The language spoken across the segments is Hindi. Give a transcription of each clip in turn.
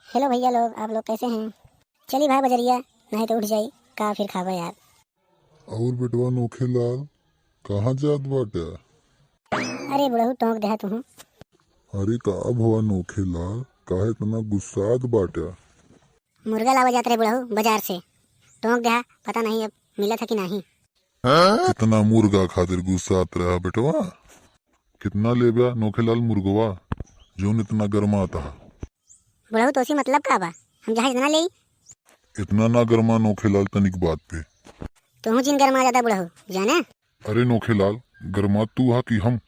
हेलो भैया लोग, आप लोग कैसे हैं? चलिए भाई बजरिया, नहीं तो उठ जाई का फिर खाबा यार। और बेटवा नोखे लाल कहाँ जात बाटे? अरे बुढ़ऊ टोंक दे तुम। अरे का भवा नोखे लाल काहे इतना गुस्सात बाटे? मुर्गा लावा जात रहे बुढ़ऊ बाजार से। टोंक दे, पता नहीं अब मिला था कि नहीं। कितना मुर्गा खातिर गुस्सात रहा बेटवा? कितना ले बा नोखे लाल मुर्गवा जोन इतना गरमाता? बुढ़ऊ तो उसी मतलब का बा, हम जहाँ इतना ले। इतना ना गरमा नोखे लाल तनिक बात पे। तुम जिन गर्मा जाता बुढ़ऊ जाने। अरे नोखे लाल गरमा तू हा कि हम?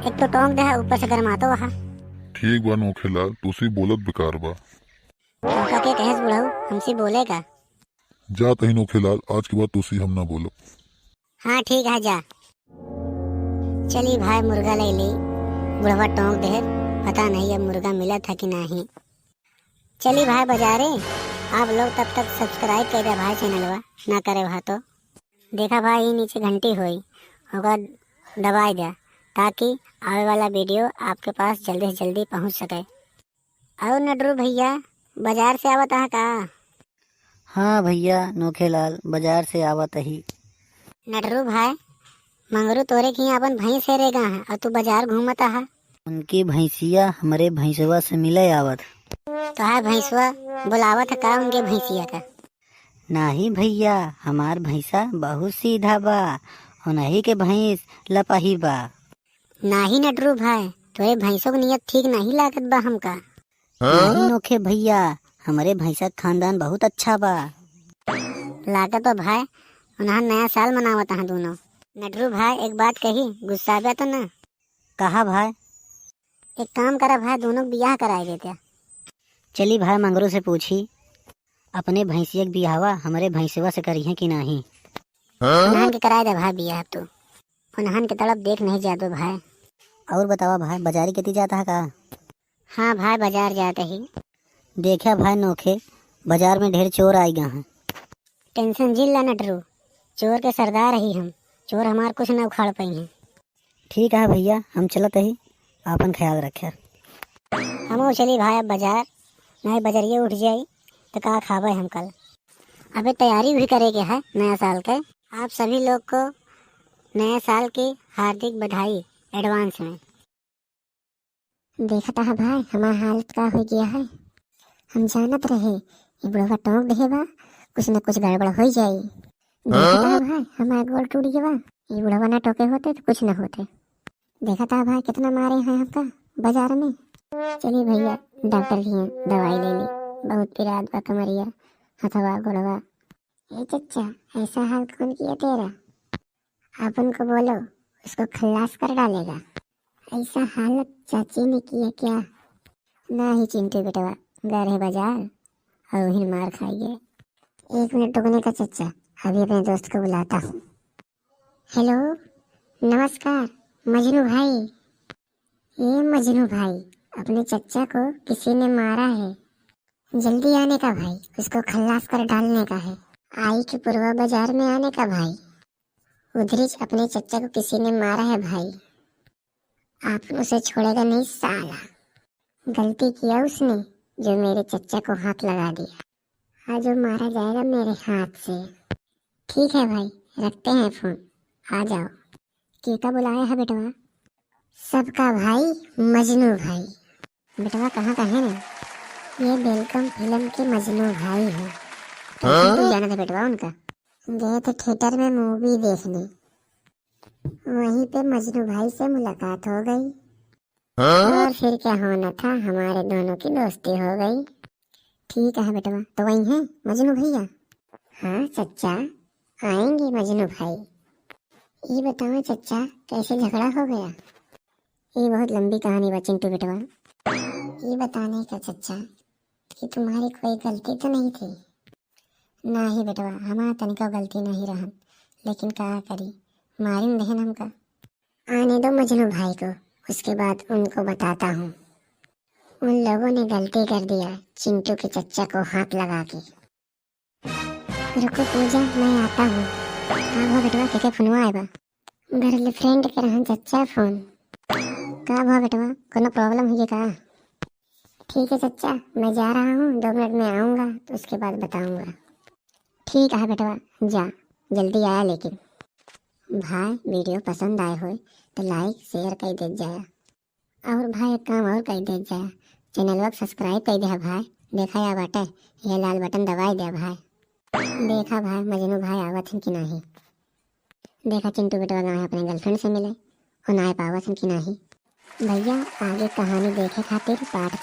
एक तो टोंक दे ऊपर से गर्मा तो वहाँ। ठीक बा नोखे लाल तुसी बोलत बेकार बा। टोंका के कहेस बुढ़ऊ हमसे बोलेगा। जा तही नोखे लाल आज के बाद तुसी हम ना बोलो। हाँ ठीक है जा। चली भाई मुर्गा ले ली। बुढ़वा टोंक दे, पता नहीं अब मुर्गा मिला था कि नहीं। चली भाई बाजारे, आप लोग तब तक सब्सक्राइब कर दे भाई चैनलवा, ना करे भा तो देखा भाई ये नीचे घंटी हुई होगा, दबाई दे ताकि आने वाला वीडियो आपके पास जल्दी से जल्दी पहुंच सके। और नटरू भैया बाजार से आवत है का? हाँ भैया नोखेलाल बाजार से आवत ही। नटरू भाई मंगरू तोरे की अपन भैंस हेरेगा है और तू बाजार घूमता है। उनकी भैंसिया हमारे भैंसवा से मिले आवत। तो है भैंसवा बुलावत है का उनके भैंसिया का? नाही भैया हमार भैंसा बहुत सीधा बा, उन्हीं के भैंस लपही बा। नाही नटरू भाई तोरे भैंसों की नियत ठीक नहीं लागत बा हमका। नहीं नोखे भैया हमारे भैंसा का खानदान बहुत अच्छा बा। लागत बा भाई उन्हें नया साल मनावत है दोनों। नटरू भाई एक बात कही, गुस्सा बा तो ना? कहा भाई? एक काम करा भाई, दोनों का बियाह कराए देते। चली भाई मंगरू से पूछी अपने भैंसिया के बियाहवा हमारे भैंसवा से करी है कि नहीं। उन्हन के कराए दे भाई बियाह, तो उन्हन के तरफ देख नहीं जाते भाई। और बतावा भाई बाजारी कितनी जाता है का? हाँ भाई बाजार जाते ही। देखा भाई नोखे बाजार में ढेर चोर आई गए हैं। टेंशन जिल ला नटरू, चोर के सरदार ही हम, चोर हमार कुछ न उखाड़ पाई हैं। ठीक है भैया हम चलत ही, आपन ख्याल रखे। हम चली भाई अब बाजार, नहीं बजरिए उठ जाई तो का खावे हम कल। अबे तैयारी भी करेंगे है नया साल के। आप सभी लोग को नए साल की हार्दिक बधाई एडवांस में। देखता है भाई हमारा हालत का हो गया है। हम जानत रहे ये बुढ़वा टोंक देगा कुछ न कुछ गड़बड़ हो जाए। देखता है भाई हमारा गोल टूट गया, ये बुढ़वा ना टोके होते तो कुछ न होते। देखता है भाई कितना मारे हैं हमका बाजार में। चलिए भैया डॉक्टर की दवाई ले ली, बहुत पिरात बा कमरिया हथवा गोड़वा। ए चच्चा ऐसा हाल कौन किया तेरा? अपन को बोलो उसको खल्लास कर डालेगा। ऐसा हालत चाची ने किया क्या? ना ही चिंटू बेटवा गए है बाजार और वहीं मार खाइए। 1 मिनट रुकने का चच्चा, अभी अपने दोस्त को बुलाता हूँ। हेलो नमस्कार मजनू भाई। ये मजनू भाई अपने चच्चा को किसी ने मारा है, जल्दी आने का भाई, उसको खल्लास कर डालने का है। आई के पूर्वा बाजार में आने का भाई, उधर अपने चच्चा को किसी ने मारा है भाई। आप उसे छोड़ेगा नहीं साला, गलती किया उसने जो मेरे चच्चा को हाथ लगा दिया। आज वो मारा जाएगा मेरे हाथ से। ठीक है भाई रखते हैं फोन, आ जाओ। किसका बुलाया है बेटवा? सबका भाई मजनू भाई। बेटवा कहाँ का है ना? ये वेलकम फिल्म के मजनू भाई है। कैसे तू जाना था बेटवा उनका? गए थे थिएटर में मूवी देखने, वहीं पे मजनू भाई से मुलाकात हो गई। और फिर क्या होना था, हमारे दोनों की दोस्ती हो गई। ठीक है बेटवा, तो वही है मजनू भैया? हाँ चच्चा आएंगे मजनू भाई। ये बताओ चच्चा कैसे झगड़ा हो गया? ये बहुत लंबी कहानी बा चिंटू बेटवा। ये बताने का चच्चा कि तुम्हारी कोई गलती तो नहीं थी? नहीं बेटवा हमारा तनिका गलती नहीं रहा, लेकिन क्या करी मारिन दहन हमका। आने दो मजनू भाई को, उसके बाद उनको बताता हूँ। उन लोगों ने गलती कर दिया चिंटू के चच्चा को हाथ लगा के। रुको पूजा मैं आता हूँ। का भा बेटवा के फोनवा आए बा? घर फ्रेंड के रहन चच्चा फोन। का भा बेटवा कोनो प्रॉब्लम हुई का? ठीक है चचा, मैं जा रहा हूँ, 2 मिनट में आऊँगा तो उसके बाद बताऊँगा। ठीक है बेटवा, जा जल्दी आया लेकिन। भाई वीडियो पसंद आए हो तो लाइक शेयर कर दे जाया, और भाई एक काम और कर दे जाया, चैनल को सब्सक्राइब कर दे भाई। देखा या बाटे, ये लाल बटन दबाई दे भाई। देखा भाई मजनू भाई आवत हैं कि नहीं। देखा चिंटू बेटवा गाँव अपने गर्लफ्रेंड से मिले और ना पावत हैं कि नहीं। भैया आगे कहानी देखे खातिर पार्ट